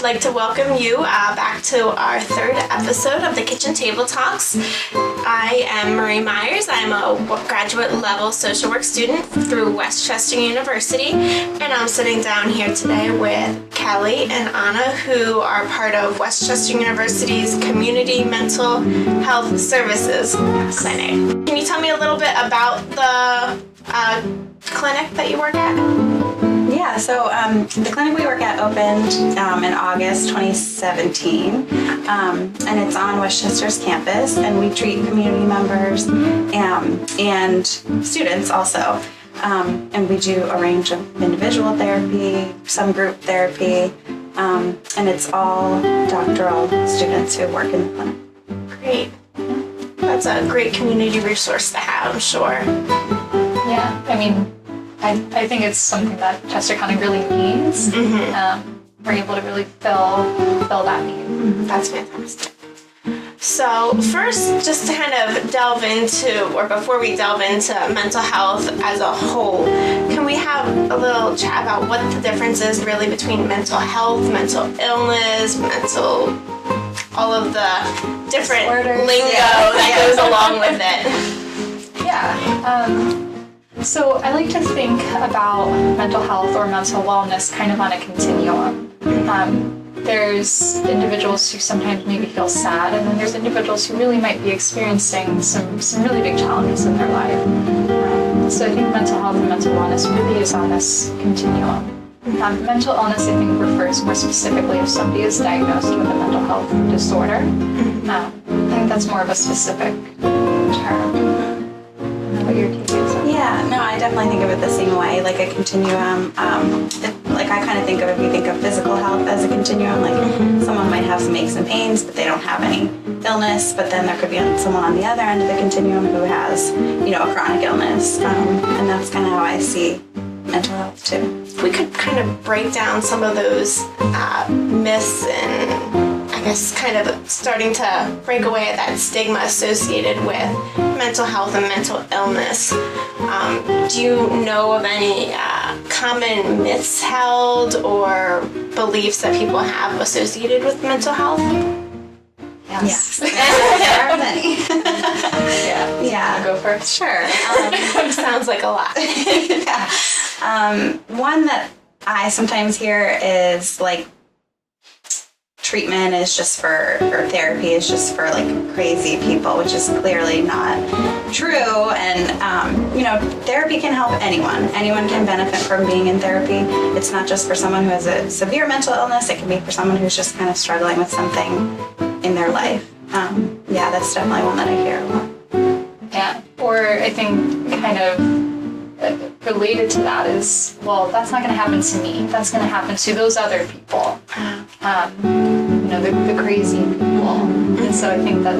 I'd like to welcome you back to our third episode of the Kitchen Table Talks. I am Marie Myers. I'm a graduate level social work student through Westchester University, and I'm sitting down here today with Kelly and Anna, who are part of Westchester University's Community Mental Health Services Clinic. Can you tell me a little bit about the clinic that you work at? Yeah, so the clinic we work at opened in August 2017, and it's on Westchester's campus, and we treat community members and students also. And we do a range of individual therapy, some group therapy, and it's all doctoral students who work in the clinic. Great. That's a great community resource to have, I'm sure. Yeah, I mean, I think it's something that Chester County really needs. We're able to really fill that need. That's fantastic. So first, just to kind of delve into, or before we delve into mental health as a whole, can we have a little chat about what the difference is really between mental health, mental illness, all of the different lingo that goes along with it? Yeah. So I like to think about mental health or mental wellness kind of on a continuum. There's individuals who sometimes maybe feel sad, and then there's individuals who really might be experiencing some really big challenges in their life. So I think mental health and mental wellness really is on this continuum. Mental illness, I think, refers more specifically if somebody is diagnosed with a mental health disorder. I think that's more of a specific term. What your take is? Yeah, no, I definitely think of it the same way, like a continuum. I kind of think of, if you think of physical health as a continuum, like someone might have some aches and pains, but they don't have any illness, but then there could be someone on the other end of the continuum who has, a chronic illness, and that's kind of how I see mental health too. We could kind of break down some of those myths and I guess kind of starting to break away at that stigma associated with mental health and mental illness. Do you know of any common myths held or beliefs that people have associated with mental health? Yes. There are many. Yeah. Go first. Sure. Sounds like a lot. Yeah. One that I sometimes hear is like treatment is just or therapy is just for like crazy people, which is clearly not true. And, therapy can help anyone. Anyone can benefit from being in therapy. It's not just for someone who has a severe mental illness. It can be for someone who's just kind of struggling with something in their life. That's definitely one that I hear a lot. Yeah, or I think kind of related to that is, well, that's not going to happen to me. That's going to happen to those other people. The crazy people. And so I think that,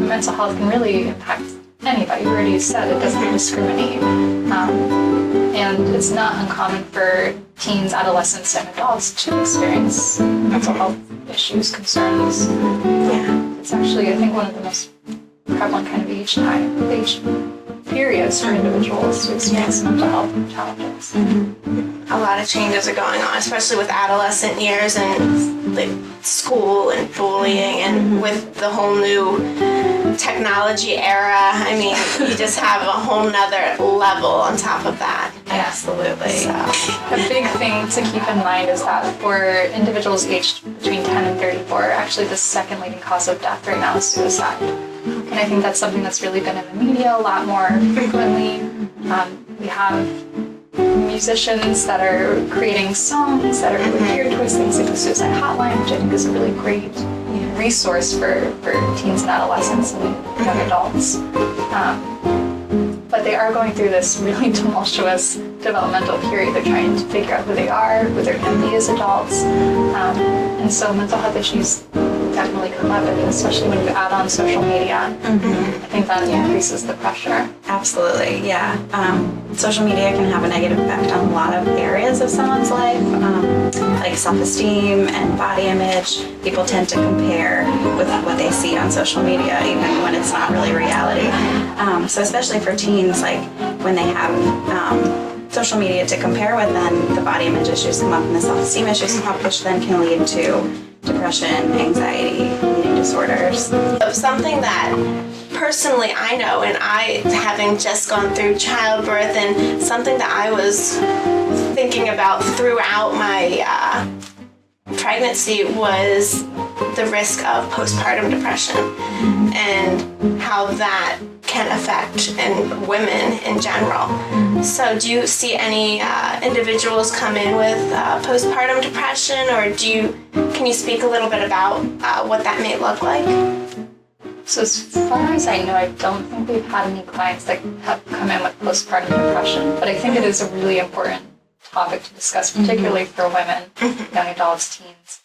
mental health can really impact anybody. You already said it doesn't discriminate. And it's not uncommon for teens, adolescents, and adults to experience mental health issues, concerns. Yeah, it's actually, I think, one of the most prevalent kind of age periods for individuals to experience mental health challenges. A lot of changes are going on, especially with adolescent years and like school and bullying, and with the whole new technology era. I mean, you just have a whole nother level on top of that. Absolutely. So. A big thing to keep in mind is that for individuals aged between 10 and 34, actually the second leading cause of death right now is suicide. And I think that's something that's really been in the media a lot more frequently. We have musicians that are creating songs that are really geared towards things like the suicide hotline, which I think is a really great resource for teens and adolescents and young adults. But they are going through this really tumultuous developmental period. They're trying to figure out who they are, who they're going to be as adults. And so mental health issues definitely come up, and especially when you add on social media. I think that increases the pressure. Absolutely, yeah. Social media can have a negative effect on a lot of areas of someone's life, like self-esteem and body image. People tend to compare with what they see on social media, even when it's not really reality. So especially for teens, like when they have social media to compare with, then the body image issues come up and the self-esteem issues come up, which then can lead to depression, anxiety, eating disorders. Something that personally I know, and I, having just gone through childbirth, and something that I was thinking about throughout my pregnancy was the risk of postpartum depression and how that can affect women in general. So do you see any individuals come in with postpartum depression, or can you speak a little bit about what that may look like? So as far as I know, I don't think we've had any clients that have come in with postpartum depression, but I think it is a really important topic to discuss, particularly for women, young adults, teens.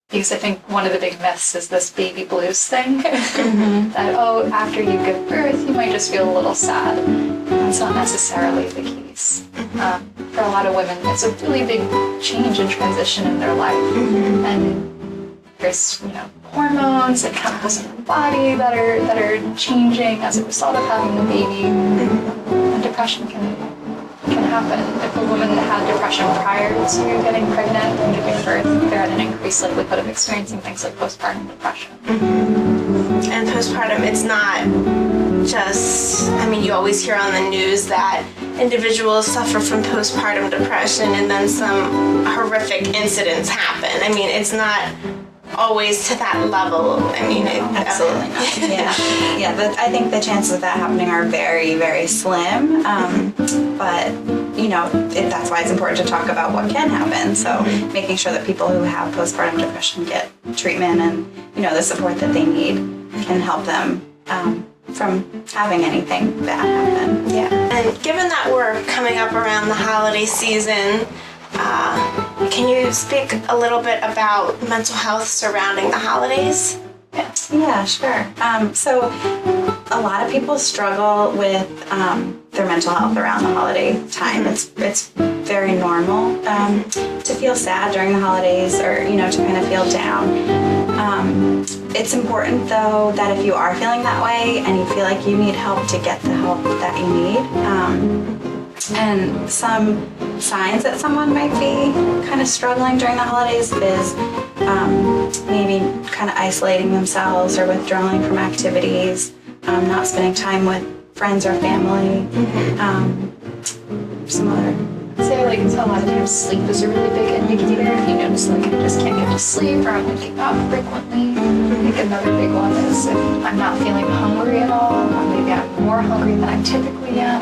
Because I think one of the big myths is this baby blues thing, that, after you give birth, you might just feel a little sad. That's not necessarily the case. For a lot of women, it's a really big change and transition in their life. And there's, hormones and chemicals in the body that are changing as a result of having a baby. And depression can happen. If a woman had depression prior to getting pregnant and giving birth, they're at an increased likelihood of experiencing things like postpartum depression. And postpartum, it's not just, you always hear on the news that individuals suffer from postpartum depression and then some horrific incidents happen. It's not always to that level. Absolutely not. Yeah. But I think the chances of that happening are very, very slim. But that's why it's important to talk about what can happen. So making sure that people who have postpartum depression get treatment and the support that they need can help them from having anything bad happen. Yeah. And given that we're coming up around the holiday season, can you speak a little bit about mental health surrounding the holidays? Yeah, sure. So a lot of people struggle with their mental health around the holiday time. It's very normal to feel sad during the holidays, or to kind of feel down. It's important though that if you are feeling that way and you feel like you need help, to get the help that you need. And some signs that someone might be kind of struggling during the holidays is maybe kind of isolating themselves or withdrawing from activities, not spending time with friends or family. Some other. I'd say a lot of times sleep is a really big indicator. If you notice I just can't get to sleep, or I'm waking up frequently. I think another big one is if I'm not feeling hungry at all, or maybe I'm more hungry than I typically am.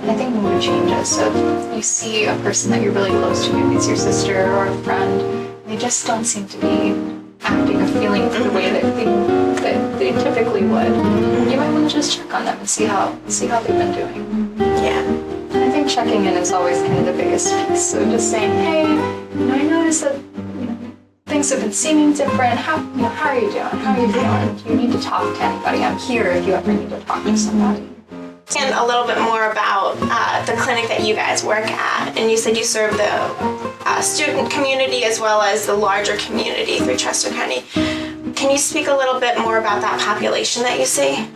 I think mood changes. So if you see a person that you're really close to, maybe it's your sister or a friend, they just don't seem to be acting or feeling the way that they typically would, you might want to just check on them and see how they've been doing. Yeah. And I think checking in is always kind of the biggest piece. So just saying, hey, I noticed that things have been seeming different. How are you doing? How are you feeling? Do you need to talk to anybody? I'm here if you ever need to talk to somebody. And a little bit more about the clinic that you guys work at. And you said you serve the student community as well as the larger community through Chester County. Can you speak a little bit more about that population that you see?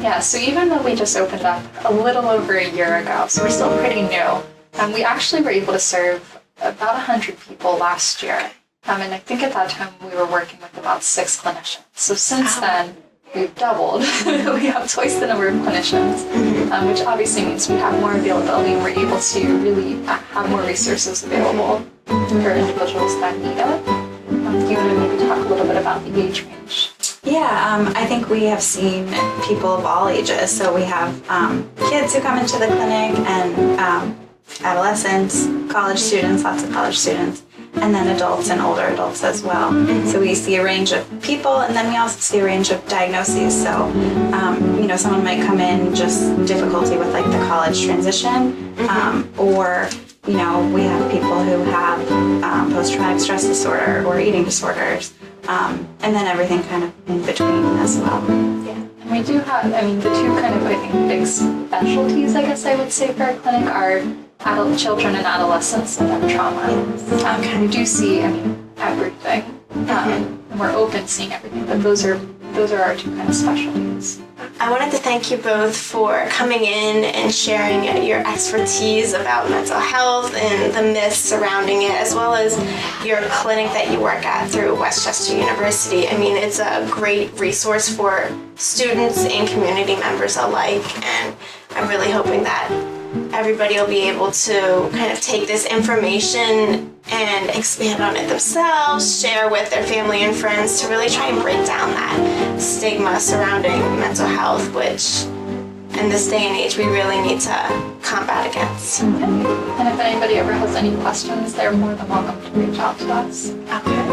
Yeah, so even though we just opened up a little over a year ago, so we're still pretty new, we actually were able to serve about 100 people last year. And I think at that time we were working with about 6 clinicians. So since then, we've doubled. We have twice the number of clinicians, which obviously means we have more availability and we're able to really have more resources available for individuals that need it. Do you want to maybe talk a little bit about the age range? Yeah, I think we have seen people of all ages. So we have kids who come into the clinic and adolescents, college students, lots of college students, and then adults and older adults as well. So we see a range of people, and then we also see a range of diagnoses. So, someone might come in just difficulty with like the college transition, or, we have people who have post-traumatic stress disorder or eating disorders, and then everything kind of in between as well. Yeah. And we do have, the two kind of, I think, big specialties, I guess I would say, for our clinic are adult children and adolescents that have trauma. We do see, everything. And we're open seeing everything, but those are our two kind of specialties. I wanted to thank you both for coming in and sharing your expertise about mental health and the myths surrounding it, as well as your clinic that you work at through Westchester University. I mean, it's a great resource for students and community members alike, and I'm really hoping that everybody will be able to kind of take this information and expand on it themselves, share with their family and friends to really try and break down that stigma surrounding mental health, which in this day and age we really need to combat against. And if anybody ever has any questions, they're more than welcome to reach out to us. Okay.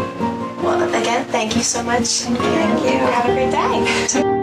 Well, again, thank you so much. Thank you. Have a great day.